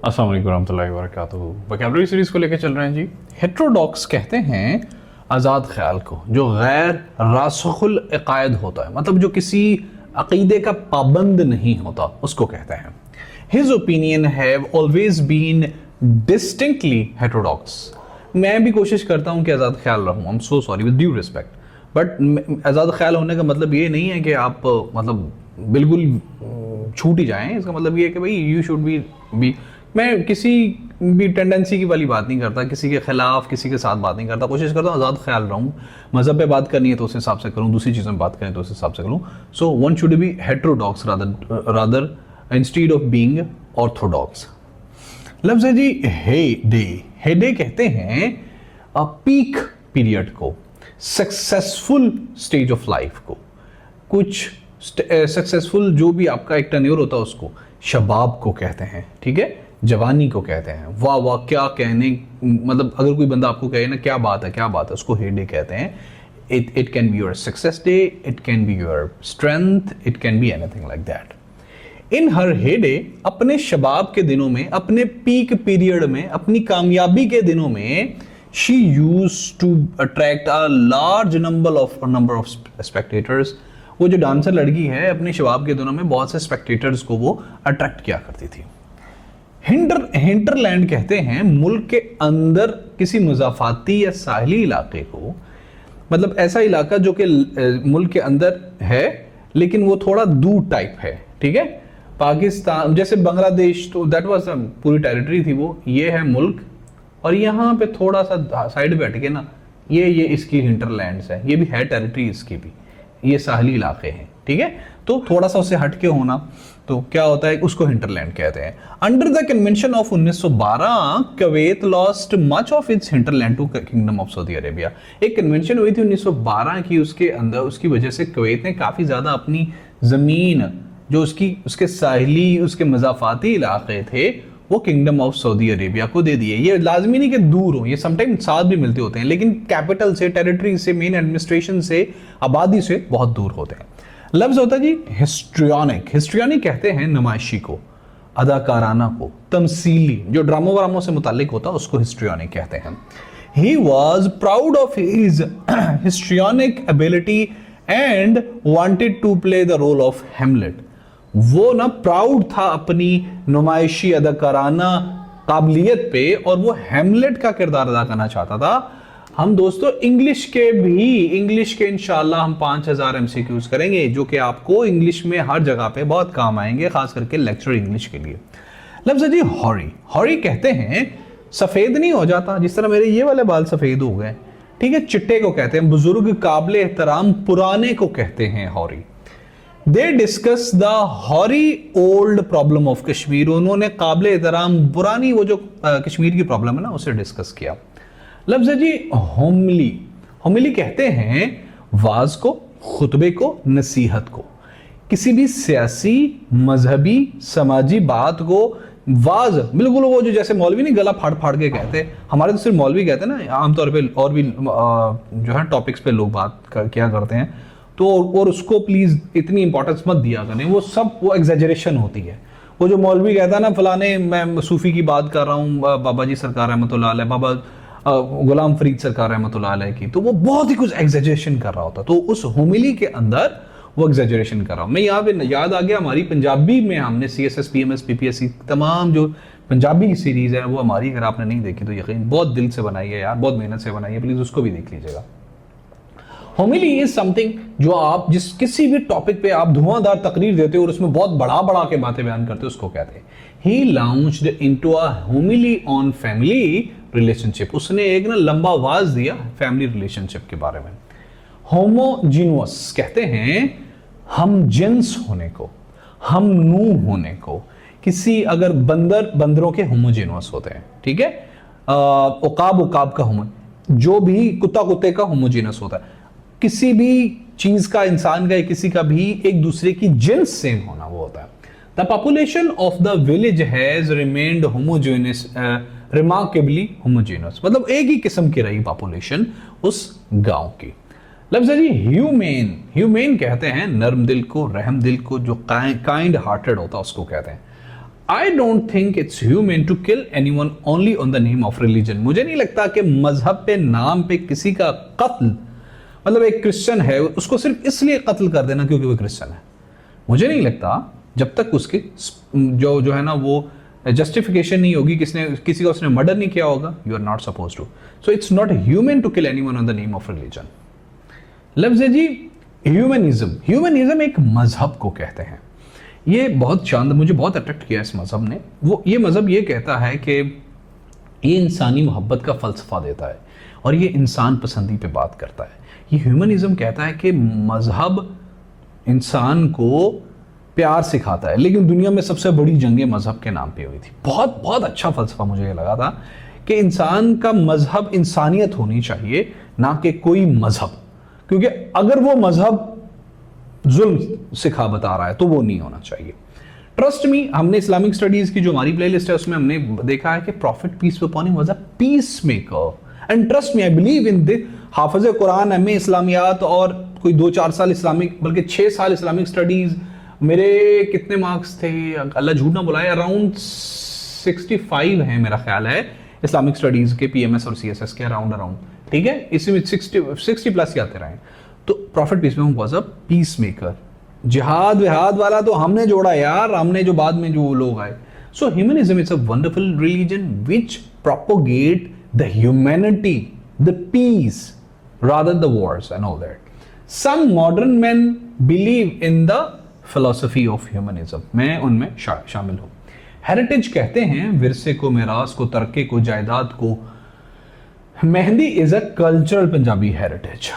अस्सलाम वालेकुम रहमतुल्लाहि व बरकातुहू। वोकैबुलरी सीरीज को लेकर चल रहे हैं जी। हेट्रोडॉक्स कहते हैं आज़ाद ख्याल को, जो गैर रासखुल अकायद होता है, मतलब जो किसी अकीदे का पाबंद नहीं होता, उसको कहते हैं। His opinion have always been distinctly heterodox. मैं भी कोशिश करता हूँ कि आज़ाद ख्याल रहूँ, I am so sorry with due respect, but आज़ाद ख्याल होने का मतलब ये नहीं है कि आप मतलब बिल्कुल छूट ही जाएं। इसका मतलब ये है कि भाई यू शुड बी मैं किसी भी टेंडेंसी की वाली बात नहीं करता, किसी के खिलाफ किसी के साथ बात नहीं करता। कोशिश करता हूँ आज़ाद ख्याल रहूँ। मज़हब पे बात करनी है तो उस हिसाब से करूँ, दूसरी चीज़ों में बात करें तो उस हिसाब से करूँ। So one should be heterodox rather instead of being Orthodox. लफ्ज़ है जी हे डे। हे डे कहते हैं पीक पीरियड को, सक्सेसफुल स्टेज ऑफ लाइफ को, कुछ सक्सेसफुल जो भी आपका एक टर्न्योर होता है उसको शबाब को कहते हैं, ठीक है, जवानी को कहते हैं। वाह वाह क्या कहने, मतलब अगर कोई बंदा आपको कहे ना क्या बात है क्या बात है, उसको हे डे कहते हैं। It can be your success day, it can be your strength, it can be anything like that. In her heyday, अपने शबाब के दिनों में, अपने पीक पीरियड में, अपनी कामयाबी के दिनों में, she used to attract a large number of spectators. वो जो डांसर लड़की है अपने शबाब के दिनों में बहुत से स्पेक्टेटर्स को वो अट्रैक्ट किया करती थी। हिंटरलैंड कहते हैं मुल्क के अंदर किसी मुजाफाती या साहिली इलाके को, मतलब ऐसा इलाका जो कि मुल्क के अंदर है लेकिन वो थोड़ा दूर टाइप है, ठीक है। पाकिस्तान जैसे बांग्लादेश तो दैट वाज पूरी टेरिटरी थी वो, ये है मुल्क, और यहाँ पे थोड़ा सा साइड पे हट के ना ये इसकी हिंटरलैंड्स है, ये भी है टेरिटरी इसकी भी, ये साहली इलाके हैं, ठीक है। तो थोड़ा सा उससे हट के होना तो क्या होता है, उसको हिंटरलैंड कहते हैं। Under the convention of 1912 Kuwait lost much of its hinterland to kingdom of Saudi Arabia. एक कन्वेंशन हुई थी 1912 की, उसके अंदर उसकी वजह से कुवैत ने काफी ज्यादा अपनी जमीन जो उसके साहिली उसके मजाफाती इलाके थे वो किंगडम ऑफ सऊदी अरेबिया को दे दिए। ये लाजमी नहीं कि दूर हो, ये समटाइम साथ भी मिलते होते हैं, लेकिन कैपिटल से, टेरिटरी से, मेन एडमिनिस्ट्रेशन से, आबादी से बहुत दूर होते हैं। लफ्ज होता है जी हिस्ट्रियनिक। हिस्ट्रियनिक कहते हैं नुमाइशी को, अदाकाराना को, तमसीली, जो ड्रामो वामों से मुतालिक होता है उसको हिस्ट्रियनिक कहते हैं। He was proud of his histrionic ability and wanted to play the role of Hamlet. वो ना प्राउड था अपनी नुमाइशी अदाकाराना काबिलियत पे और वो हेमलेट का किरदार अदा करना चाहता था। हम दोस्तों इंग्लिश के इंशाल्लाह हम 5000 MCQs करेंगे जो कि आपको इंग्लिश में हर जगह पे बहुत काम आएंगे, खास करके लेक्चर इंग्लिश के लिए। लफ्ज़ है जी हॉरी। हॉरी कहते हैं सफेद नहीं हो जाता, जिस तरह मेरे ये वाले बाल सफेद हो गए, ठीक है, चिट्टे को कहते हैं। बुजुर्ग, काबिल एहतराम, पुराने को कहते हैं hoary. They discuss the hoary old problem of Kashmir. उन्होंने काबिल एहतराम पुरानी वो जो कश्मीर की प्रॉब्लम है ना उसे डिस्कस किया। लफ्ज है जी होमली। होमली कहते हैं वाज को, खुतबे को, नसीहत को, किसी भी सियासी, मजहबी, समाजी बात को वाज, बिल्कुल वो जो जैसे मौलवी नहीं गला फाड़ फाड़ के कहते, हमारे तो सिर्फ मौलवी कहते हैं ना, आमतौर पे और भी जो है टॉपिक्स पे लोग बात क्या करते हैं तो, और उसको प्लीज इतनी इंपॉर्टेंस मत दिया करें, वो सब वो एग्जेजरेशन होती है। वो जो मौलवी कहता है ना फलाने मैं सूफी की बात कर रहा हूँ, बाबा जी सरकार रहमतुल्लाह अलैह, बाबा गुलाम फरीद सरकार रहमतुल्लाह अलैह की, तो वो बहुत ही कुछ एग्जेजरेशन कर रहा होता, तो उस होमिली के अंदर वो एग्जेजरेशन कर रहा हूँ मैं। यहाँ पे याद आ गया हमारी पंजाबी में हमने CSS PMS PPSC तमाम जो पंजाबी की सीरीज है वो हमारी, अगर आपने नहीं देखी तो यकीन बहुत दिल से बनाई है यार, बहुत मेहनत से बनाई है, प्लीज उसको भी देख लीजिएगा। होमिली इज समथिंग जो आप जिस किसी भी टॉपिक पे आप धुआंधार तकरीर देते हो और उसमें बहुत बड़ा के बातें बयान करते हो उसको कहते हैं। He launched into a homily on family relationship. उसने एक ना लंबा आवाज दिया फैमिली रिलेशनशिप के बारे में। होमोजीनियस कहते हैं हम जिन्स होने को, हम नू होने को। किसी अगर बंदरों के होमोजीनियस होते हैं, ठीक है, उकाब का होमो, जो भी कुत्ते का होमोजीनियस होता है। किसी भी चीज का, इंसान का, किसी का भी एक दूसरे की जिन्स सेम होना वो होता है। The population of the village has remained homogeneous, remarkably homogeneous, मतलब एक ही किस्म की रही पॉपुलेशन उस गांव की। लफ्ज़ है जी ह्यूमेन। ह्यूमेन कहते हैं नर्म दिल को, रहम दिल को, जो काइंड हार्टेड होता है उसको कहते हैं। I don't think it's human to kill anyone only on the name of religion. मुझे नहीं लगता कि मजहब पे नाम पे किसी का कत्ल, मतलब एक क्रिश्चियन है उसको सिर्फ इसलिए कत्ल कर देना क्योंकि वो क्रिश्चियन है, मुझे नहीं लगता जब तक उसकी जो है ना वो जस्टिफिकेशन नहीं होगी, किसी का उसने मर्डर नहीं किया होगा, you are not suppose to. So it's not human to kill anyone on the name of religion. लफ्ज़ है जी ह्यूमनिज्म। ह्यूमनिज्म एक मजहब को कहते हैं। ये बहुत शानदार, मुझे बहुत अट्रैक्ट किया इस मजहब ने। ये मजहब ये कहता है कि ये इंसानी मोहब्बत का फ़लसफ़ा देता है और ये इंसान पसंदी पे बात करता है। ये ह्यूमनिज्म कहता है कि मजहब इंसान को प्यार सिखाता है, लेकिन दुनिया में सबसे बड़ी जंगें मजहब के नाम पे हुई थी। बहुत बहुत अच्छा फ़लसफ़ा मुझे ये लगा था कि इंसान का मजहब इंसानियत होनी चाहिए, ना कि कोई मजहब, क्योंकि अगर वो मजहब जुल्म सिखा बता रहा है तो वो नहीं होना चाहिए। ट्रस्ट मी, हमने इस्लामिक स्टडीज की जो हमारी प्लेलिस्ट है उसमें हमने देखा है कि prophet peace be upon him was a peacemaker. And trust me, I believe in this. हाफिज कुरान, एमए इस्लामियात और कोई 2-4 साल इस्लामिक, बल्कि 6 साल इस्लामिक स्टडीज, मेरे कितने मार्क्स थे, अल्लाह झूठ ना बुलाए, अराउंड 65 है मेरा ख्याल है इस्लामिक स्टडीज के, पीएमएस और सीएसएस के अराउंड, ठीक है, इसमें 60 प्लस ही आते रहे। तो प्रॉफिट पीस में वाज अ पीस मेकर। जिहाद विहाद वाला तो हमने जोड़ा यार, हमने जो बाद में जो लोग आए। So humanism is a wonderful religion which propagate the humanity, the peace rather the wars and all that. Some modern men believe in the philosophy of humanism. मैं उनमें शामिल हूं। हेरिटेज कहते हैं विरसे को, मिरास को, तरके को, जायदाद को। Mehndi is a cultural Punjabi heritage.